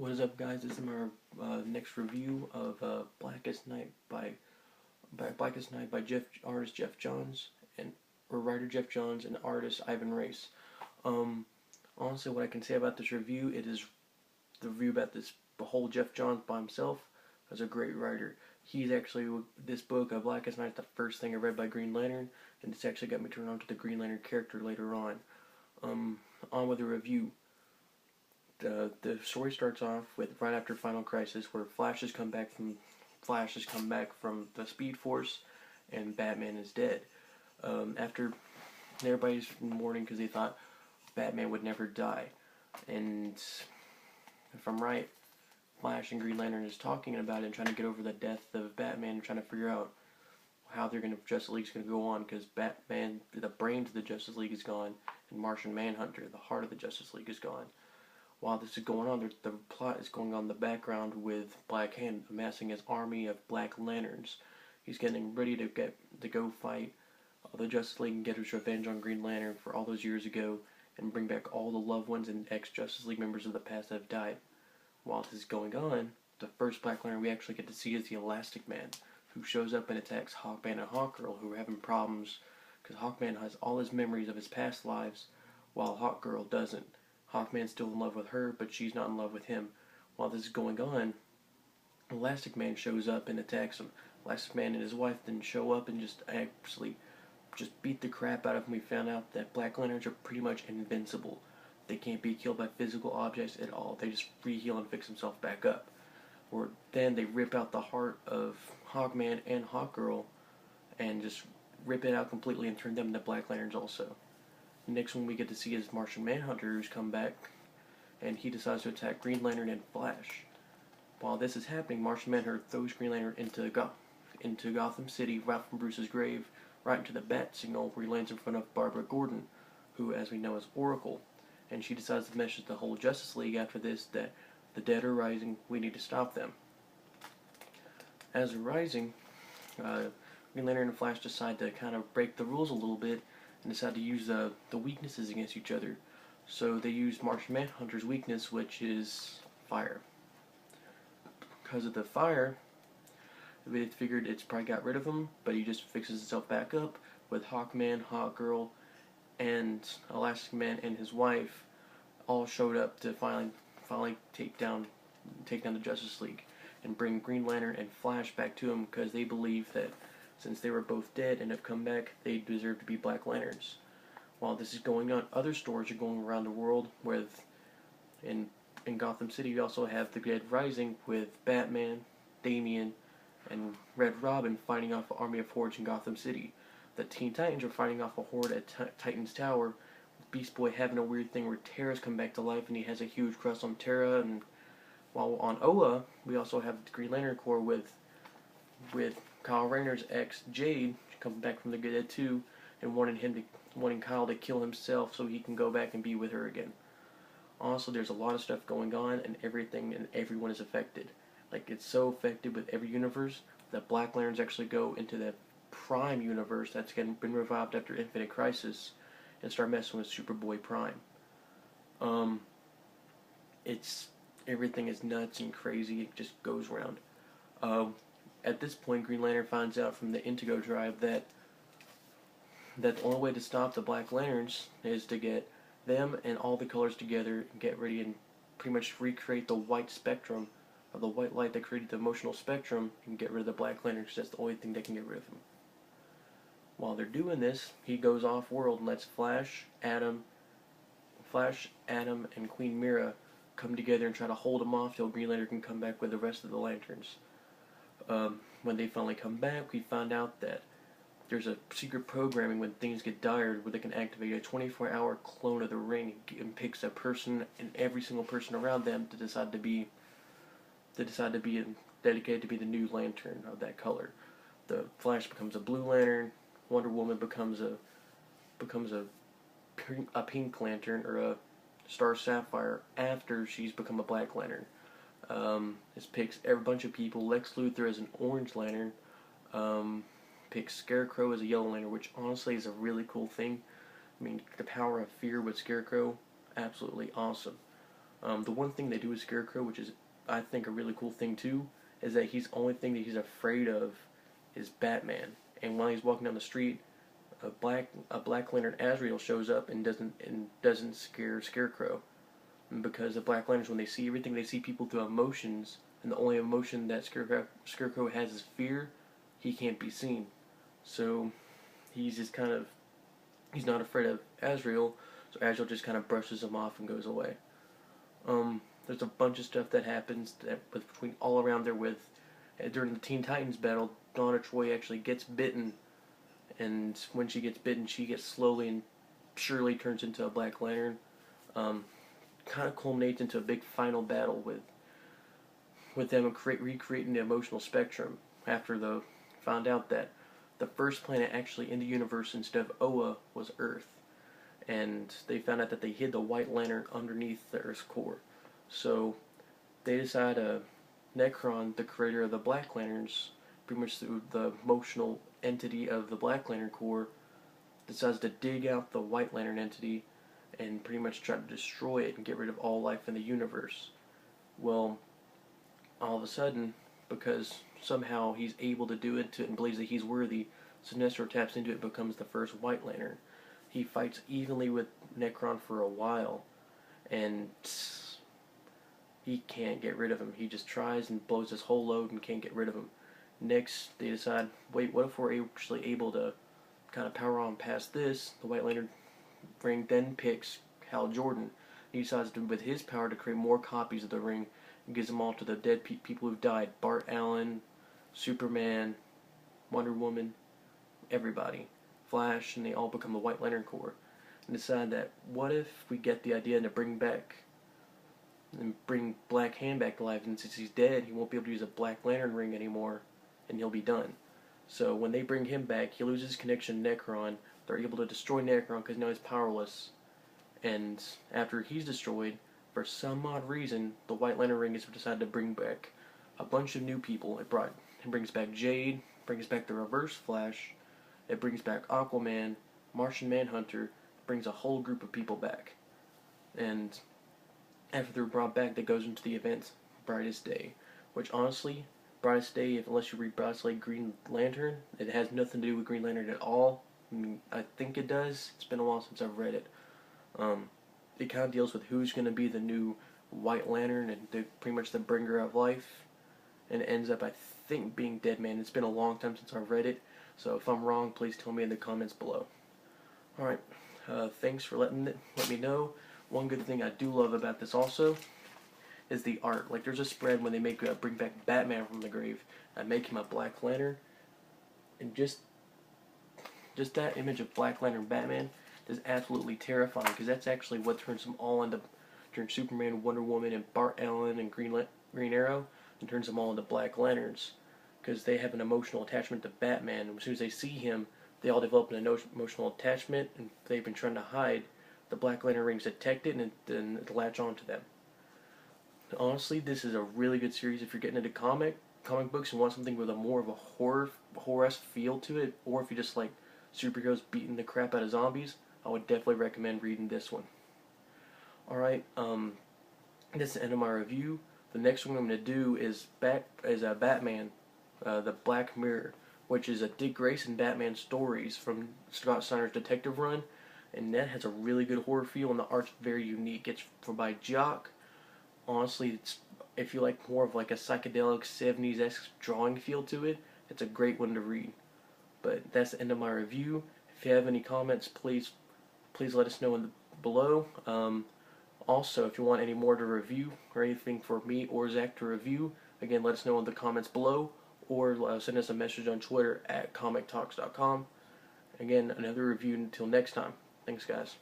What is up, guys? This is my next review of Blackest Night by Blackest Night by artist Geoff Johns and or writer Geoff Johns and artist Ivan Reis. Um, Honestly, what I can say about this review, it is the review about this whole Geoff Johns by himself as a great writer. He's actually this book, Blackest Night, the first thing I read by Green Lantern, and it's actually got me turned on to the Green Lantern character later on. On with the review. The story starts off with right after Final Crisis, where Flash has come back from the Speed Force, and Batman is dead. After everybody's mourning because they thought Batman would never die, and if I'm right, Flash and Green Lantern is talking about it and trying to get over the death of Batman and trying to figure out how Justice League's gonna go on, because Batman, the brains of the Justice League is gone, and Martian Manhunter, the heart of the Justice League, is gone. While this is going on, the plot is going on in the background with Black Hand amassing his army of Black Lanterns. He's getting ready to go fight the Justice League and get his revenge on Green Lantern for all those years ago, and bring back all the loved ones and ex-Justice League members of the past that have died. While this is going on, the first Black Lantern we actually get to see is the Elastic Man, who shows up and attacks Hawkman and Hawkgirl, who are having problems because Hawkman has all his memories of his past lives, while Hawkgirl doesn't. Hawkman's still in love with her, but she's not in love with him. While this is going on, Elastic Man shows up and attacks him. Elastic Man and his wife then show up and just beat the crap out of him. We found out that Black Lanterns are pretty much invincible. They can't be killed by physical objects at all. They just re-heal and fix themselves back up. Or then they rip out the heart of Hawkman and Hawkgirl and just rip it out completely and turn them into Black Lanterns also. The next one we get to see is Martian Manhunter, who's come back, and he decides to attack Green Lantern and Flash. While this is happening, Martian Manhunter throws Green Lantern into Gotham City, right from Bruce's grave, right into the bat signal, where he lands in front of Barbara Gordon, who, as we know, is Oracle. And she decides to message the whole Justice League after this that the dead are rising, we need to stop them. As they're rising, Green Lantern and Flash decide to kind of break the rules a little bit and decide to use the weaknesses against each other. So they use Martian Manhunter's weakness, which is fire. Because of the fire, they figured it's probably got rid of him, but he just fixes himself back up with Hawkman, Hawkgirl, and Elastic Man and his wife all showed up to finally take down the Justice League and bring Green Lantern and Flash back to him, because they believe that since they were both dead and have come back, they deserve to be Black Lanterns. While this is going on, other stories are going around the world. In Gotham City, we also have the Dead Rising with Batman, Damian, and Red Robin fighting off an army of hordes in Gotham City. The Teen Titans are fighting off a horde at Titan's Tower, with Beast Boy having a weird thing where Terra's come back to life and he has a huge crush on Terra. And while on Oa, we also have the Green Lantern Corps with Kyle Rayner's ex Jade coming back from the dead too, and wanting Kyle to kill himself so he can go back and be with her again. Also, there's a lot of stuff going on, and everyone is affected. Like, it's so affected with every universe that Black Lanterns actually go into the Prime universe that's been revived after Infinite Crisis and start messing with Superboy Prime. Everything is nuts and crazy. It just goes around. At this point, Green Lantern finds out from the Indigo Tribe that the only way to stop the Black Lanterns is to get them and all the colors together and get ready and pretty much recreate the white spectrum, of the white light that created the emotional spectrum, and get rid of the Black Lanterns, because that's the only thing that can get rid of them. While they're doing this, he goes off-world and lets Flash, Adam, and Queen Mira come together and try to hold him off till Green Lantern can come back with the rest of the Lanterns. When they finally come back, we find out that there's a secret programming when things get dire where they can activate a 24-hour clone of the ring and picks a person and every single person around them to decide to be dedicated to be the new Lantern of that color. The Flash becomes a Blue Lantern. Wonder Woman becomes a Pink Lantern, or a Star Sapphire, after she's become a Black Lantern. This picks a bunch of people. Lex Luthor as an Orange Lantern. Picks Scarecrow as a Yellow Lantern, which honestly is a really cool thing. I mean, the power of fear with Scarecrow, absolutely awesome. The one thing they do with Scarecrow, which is I think a really cool thing too, is that the only thing that he's afraid of is Batman. And while he's walking down the street, a Black Lantern Azrael shows up and doesn't scare Scarecrow. And because the Black Lanterns, when they see everything, they see people through emotions, and the only emotion that Scarecrow has is fear. He can't be seen, so he's just he's not afraid of Azrael. So Azrael just kind of brushes him off and goes away. There's a bunch of stuff that happens between all around there with during the Teen Titans battle. Donna Troy actually gets bitten, and when she gets bitten, she gets slowly and surely turns into a Black Lantern. Kind of culminates into a big final battle with them recreating the emotional spectrum after they found out that the first planet actually in the universe instead of Oa was Earth, and they found out that they hid the White Lantern underneath the Earth's core. So they decide Necron, the creator of the Black Lanterns, pretty much through the emotional entity of the Black Lantern Corps, decides to dig out the White Lantern entity and pretty much try to destroy it and get rid of all life in the universe. Well, all of a sudden, because somehow he's able to do it and believes that he's worthy, Sinestro taps into it and becomes the first White Lantern. He fights evenly with Necron for a while, and he can't get rid of him. He just tries and blows his whole load and can't get rid of him. Next, they decide, wait, what if we're actually able to kind of power on past this? The White Lantern ring then picks Hal Jordan. He decides to, with his power, to create more copies of the ring and gives them all to the dead people who've died. Bart Allen, Superman, Wonder Woman, everybody. Flash, and they all become the White Lantern Corps. And decide that, what if we get the idea to bring Black Hand back to life, and since he's dead, he won't be able to use a Black Lantern ring anymore, and he'll be done. So when they bring him back, he loses connection to Necron. They're able to destroy Necron because now he's powerless. And after he's destroyed, for some odd reason, the White Lantern ring has decided to bring back a bunch of new people. It brings back Jade, brings back the Reverse Flash, it brings back Aquaman, Martian Manhunter, brings a whole group of people back. And after they're brought back, that goes into the event Brightest Day, which honestly, Brightest Day, unless you read Brightest Day Green Lantern, it has nothing to do with Green Lantern at all. I mean, I think it does. It's been a while since I've read it. It kind of deals with who's going to be the new White Lantern and pretty much the bringer of life. And it ends up, I think, being Deadman. It's been a long time since I've read it, so if I'm wrong, please tell me in the comments below. Alright, thanks for letting me know. One good thing I do love about this also is the art. Like, there's a spread when they bring back Batman from the grave and make him a Black Lantern, and just that image of Black Lantern Batman is absolutely terrifying, because that's actually what turns them all into, turns Superman, Wonder Woman, and Bart Allen and Green Arrow, and turns them all into Black Lanterns, because they have an emotional attachment to Batman. And as soon as they see him, they all develop an emotional attachment, and they've been trying to hide. The Black Lantern rings detect it, and then it'll latch on to them. Honestly, this is a really good series if you're getting into comic books and want something with a more of a horror-esque feel to it, or if you just like superheroes beating the crap out of zombies. I would definitely recommend reading this one. Alright, this is the end of my review. The next one I'm going to do is Batman, the Black Mirror, which is a Dick Grayson Batman stories from Scott Snyder's Detective Run, and that has a really good horror feel, and the art's very unique. It's by Geoff. Honestly, if you like more of like a psychedelic 70s-esque drawing feel to it, it's a great one to read. But that's the end of my review. If you have any comments, please let us know below. Also, if you want any more to review or anything for me or Zach to review, again, let us know in the comments below, or send us a message on Twitter at comictalks.com. Again, another review until next time. Thanks, guys.